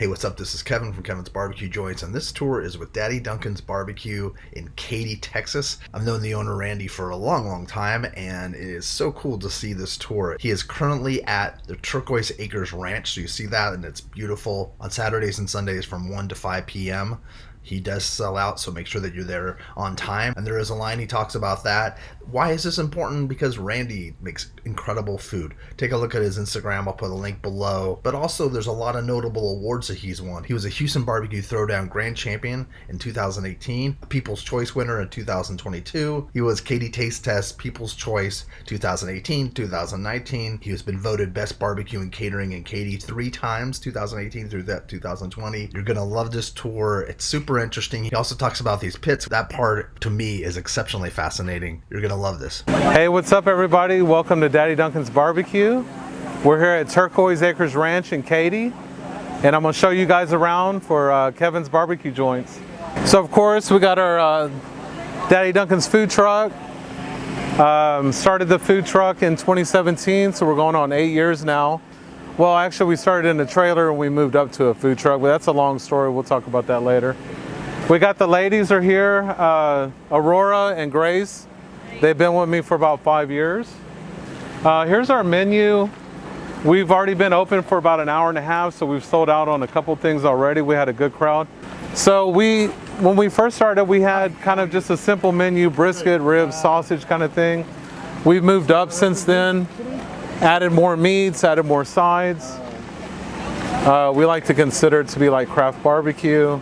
Hey, what's up? This is Kevin from Kevin's Barbecue Joints, and this tour is with Daddy Duncan's Barbecue in Katy, Texas. I've known the owner, Randy, for a long time, and it is so cool to see this tour. He is currently at the Turquoise Acres Ranch, so you see that, and it's beautiful on Saturdays and Sundays from 1 to 5 p.m. He does sell out, so make sure that you're there on time. And there is a line he talks about that. Why is this important? Because Randy makes incredible food. Take a look at his Instagram. I'll put a link below. But also, there's a lot of notable awards that he's won. He was a Houston Barbecue Throwdown Grand Champion in 2018, a People's Choice winner in 2022. He was Katy Taste Test People's Choice 2018, 2019. He has been voted Best Barbecue and Catering in Katy 3 times, 2018 through that 2020. You're going to love this tour. It's super interesting. He also talks about these pits. That part to me is exceptionally fascinating. You're gonna love this. Hey, what's up everybody? Welcome to Daddy Duncan's Barbecue. We're here at Turquoise Acres Ranch in Katy, and I'm gonna show you guys around for Kevin's Barbecue Joints. So of course we got our Daddy Duncan's food truck. Started the food truck in 2017, so we're going on 8 years now. Well, actually we started in a trailer and we moved up to a food truck, but that's a long story. We'll talk about that later. We got the ladies are here, Aurora and Grace. They've been with me for about 5 years. Here's our menu. We've already been open for about an hour and a half, so we've sold out on a couple things already. We had a good crowd. So when we first started, we had kind of just a simple menu, brisket, ribs, sausage kind of thing. We've moved up since then, added more meats, added more sides. We like to consider it to be like craft barbecue.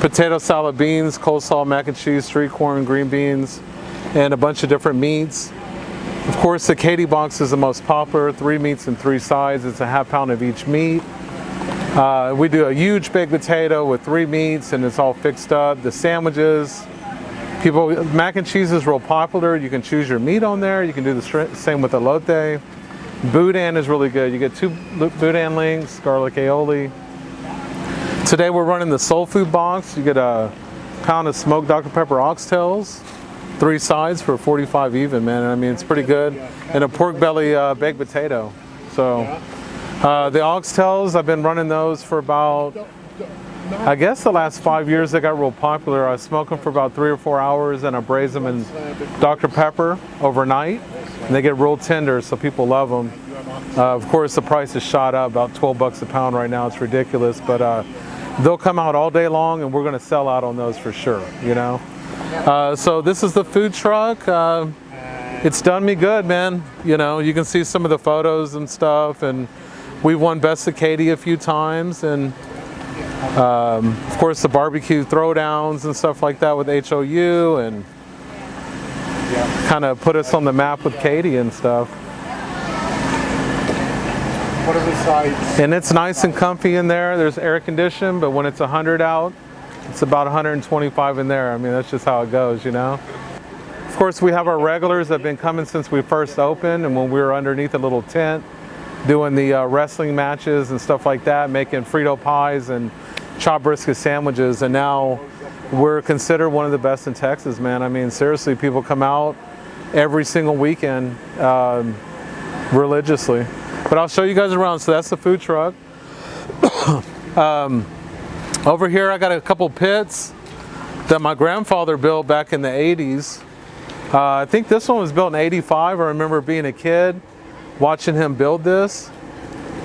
Potato salad, beans, coleslaw, mac and cheese, street corn, green beans, and a bunch of different meats. Of course, the Katy box is the most popular, 3 meats and 3 sides. It's a ½ pound of each meat. We do a huge baked potato with 3 meats, and it's all fixed up. The sandwiches, mac and cheese is real popular. You can choose your meat on there. You can do the same with elote. Boudin is really good. You get 2 boudin links, garlic aioli. Today we're running the soul food box. You get a pound of smoked Dr. Pepper oxtails, 3 sides for 45 even, man. I mean, it's pretty good. And a pork belly baked potato. So the oxtails, I've been running those for about, I guess the last 5 years. They got real popular. I smoke them for about 3 or 4 hours and I braise them in Dr. Pepper overnight. And they get real tender, so people love them. Of course, the price has shot up, about 12 bucks a pound right now. It's ridiculous, but they'll come out all day long and we're gonna sell out on those for sure, you know? So this is the food truck. It's done me good, man. You know, you can see some of the photos and stuff, and we won Best of Katy a few times, and of course the barbecue throwdowns and stuff like that with HOU, and kind of put us on the map with Katy and stuff. What are the sides? And it's nice and comfy in there. There's air conditioning, but when it's 100 out, it's about 125 in there. I mean, that's just how it goes, you know? Of course, we have our regulars that have been coming since we first opened, and when we were underneath a little tent, doing the wrestling matches and stuff like that, making Frito pies and chopped brisket sandwiches, and now we're considered one of the best in Texas, man. I mean, seriously, people come out every single weekend religiously. But I'll show you guys around. So that's the food truck. Over here I got a couple pits that my grandfather built back in the 80s. I think this one was built in 85. I remember being a kid watching him build this.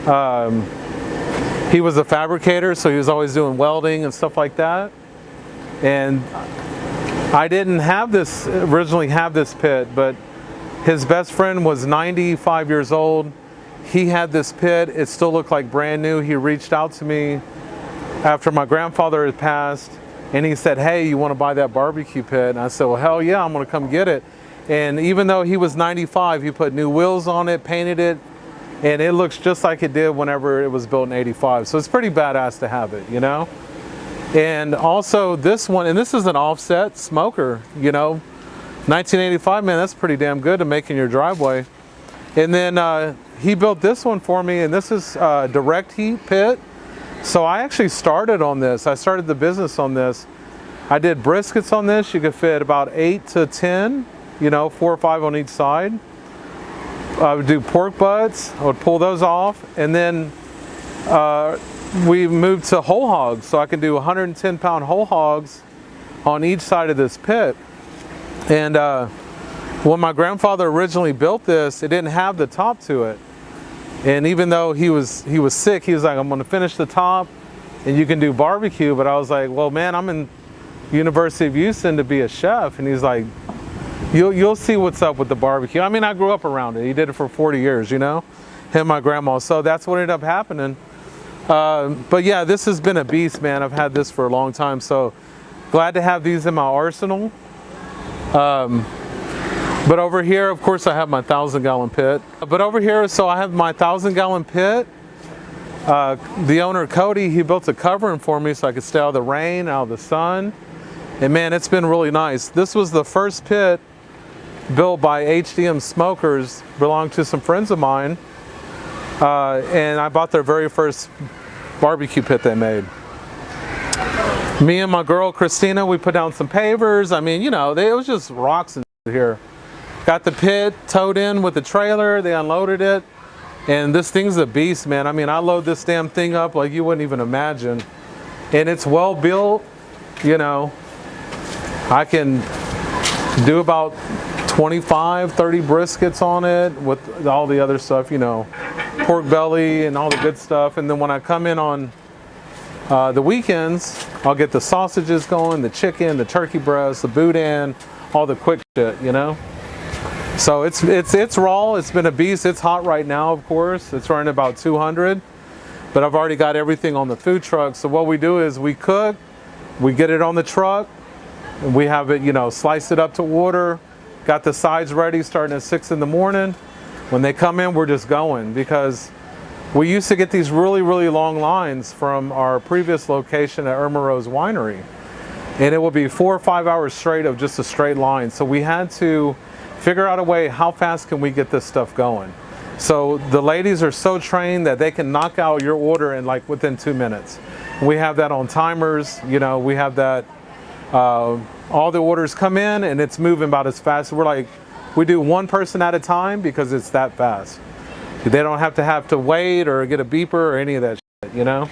He was a fabricator, so he was always doing welding and stuff like that. And I didn't originally have this pit, but his best friend was 95 years old. He had this pit. It still looked like brand new. He reached out to me after my grandfather had passed, and he said, hey, you want to buy that barbecue pit? And I said, well, hell yeah, I'm going to come get it. And even though he was 95, he put new wheels on it, painted it, and it looks just like it did whenever it was built in 85. So it's pretty badass to have it, you know? And also this one, and this is an offset smoker, you know? 1985, man, that's pretty damn good to make in your driveway. And then he built this one for me, and this is a direct heat pit. So I actually started on this. I started the business on this. I did briskets on this. You could fit about 8 to 10, you know, 4 or 5 on each side. I would do pork butts. I would pull those off, and then we moved to whole hogs, so I can do 110-pound whole hogs on each side of this pit. And when my grandfather originally built this, it didn't have the top to it. And even though he was sick, he was like, I'm going to finish the top and you can do barbecue. But I was like, well, man, I'm in University of Houston to be a chef. And he's like, you'll see what's up with the barbecue. I mean, I grew up around it. He did it for 40 years, you know, him and my grandma. So that's what ended up happening. But yeah, this has been a beast, man. I've had this for a long time. So glad to have these in my arsenal. But over here, of course, I have my 1,000-gallon pit. But over here, so I have my 1,000-gallon pit. The owner, Cody, he built a covering for me so I could stay out of the rain, out of the sun. And man, it's been really nice. This was the first pit built by HDM Smokers, belonged to some friends of mine. And I bought their very first barbecue pit they made. Me and my girl, Christina, we put down some pavers. I mean, you know, it was just rocks and here. Got the pit towed in with the trailer, they unloaded it, and this thing's a beast, man. I mean, I load this damn thing up like you wouldn't even imagine. And it's well built, you know. I can do about 25, 30 briskets on it with all the other stuff, you know, pork belly and all the good stuff. And then when I come in on the weekends, I'll get the sausages going, the chicken, the turkey breast, the boudin, all the quick shit, you know. So it's raw. It's been a beast. It's hot right now, of course. It's running about 200, but I've already got everything on the food truck. So what we do is we cook, we get it on the truck, and we have it, you know, slice it up to order. Got the sides ready starting at 6 in the morning. When they come in, we're just going, because we used to get these really, really long lines from our previous location at Irma Rose Winery. And it would be 4 or 5 hours straight of just a straight line. So we had to figure out a way, how fast can we get this stuff going? So the ladies are so trained that they can knock out your order in like within 2 minutes. We have that on timers, you know, we have that, all the orders come in and it's moving about as fast. We're like, we do one person at a time because it's that fast. They don't have to wait or get a beeper or any of that shit, you know?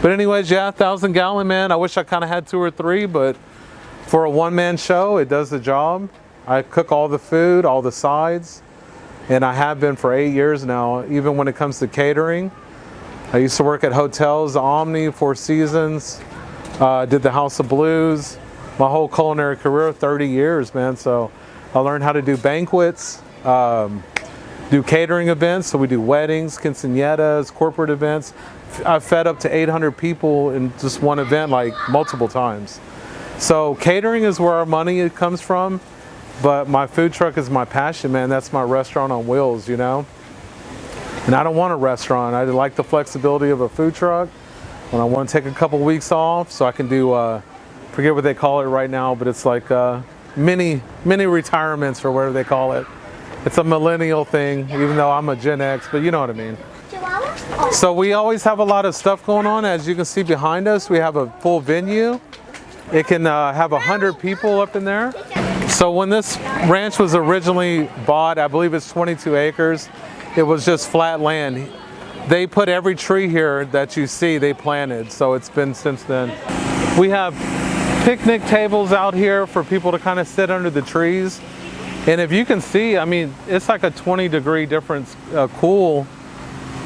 But anyways, yeah, 1,000-gallon, man. I wish I kind of had 2 or 3, but for a one-man show, it does the job. I cook all the food, all the sides, and I have been for 8 years now. Even when it comes to catering, I used to work at hotels, the Omni, Four Seasons, did the House of Blues, my whole culinary career, 30 years, man. So I learned how to do banquets, do catering events. So we do weddings, quinceañeras, corporate events. I've fed up to 800 people in just one event, like multiple times. So catering is where our money comes from. But my food truck is my passion, man. That's my restaurant on wheels, you know? And I don't want a restaurant. I like the flexibility of a food truck. When I want to take a couple weeks off, so I can do, forget what they call it right now, but it's like mini retirements or whatever they call it. It's a millennial thing, even though I'm a Gen X, but you know what I mean. So we always have a lot of stuff going on. As you can see behind us, we have a full venue. It can have 100 people up in there. So when this ranch was originally bought, I believe it's 22 acres, it was just flat land. They put every tree here that you see, they planted, so it's been since then. We have picnic tables out here for people to kind of sit under the trees. And if you can see, I mean, it's like a 20-degree difference cool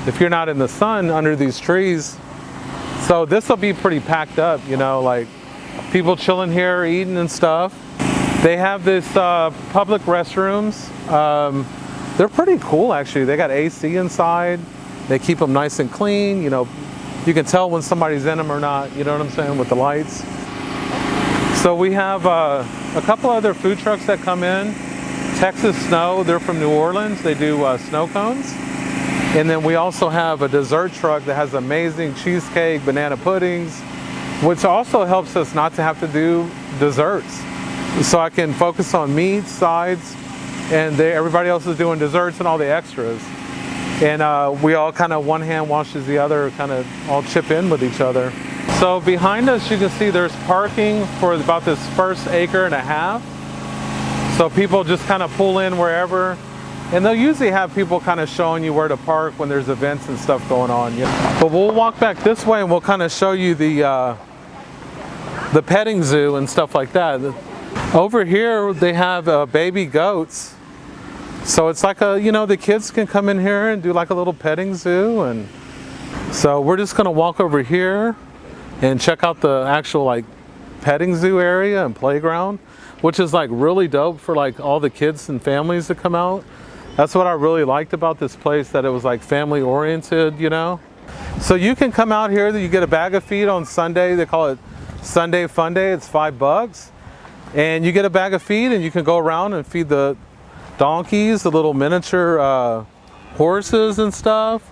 if you're not in the sun under these trees. So this will be pretty packed up, you know, like people chilling here, eating and stuff. They have this public restrooms. They're pretty cool, actually. They got AC inside. They keep them nice and clean. You know, you can tell when somebody's in them or not, you know what I'm saying, with the lights. So we have a couple other food trucks that come in. Texas Snow, they're from New Orleans. They do snow cones. And then we also have a dessert truck that has amazing cheesecake, banana puddings, which also helps us not to have to do desserts. So I can focus on meats, sides, and everybody else is doing desserts and all the extras. And we all kind of one hand washes the other, kind of all chip in with each other. So behind us, you can see there's parking for about this first acre and a half. So people just kind of pull in wherever. And they'll usually have people kind of showing you where to park when there's events and stuff going on. But we'll walk back this way and we'll kind of show you the petting zoo and stuff like that. Over here they have baby goats. So it's like the kids can come in here and do like a little petting zoo. And so we're just gonna walk over here and check out the actual like petting zoo area and playground, which is like really dope for like all the kids and families to come out. That's what I really liked about this place, that it was like family oriented, So you can come out here, you get a bag of feed on Sunday. They call it Sunday Fun Day. It's $5. And you get a bag of feed and you can go around and feed the donkeys, the little miniature horses and stuff.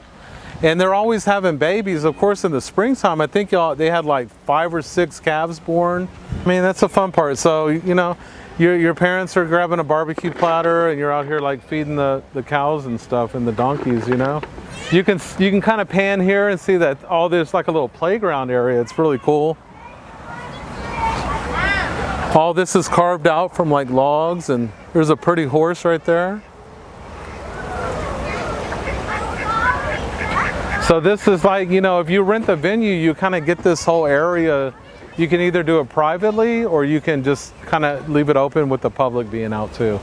And they're always having babies. Of course, in the springtime, I think they had like 5 or 6 calves born. I mean, that's the fun part. So, your parents are grabbing a barbecue platter and you're out here like feeding the cows and stuff and the donkeys, You can kind of pan here and see that there's like a little playground area. It's really cool. All this is carved out from like logs, and there's a pretty horse right there. So this is like, if you rent the venue, you kind of get this whole area. You can either do it privately or you can just kind of leave it open with the public being out too.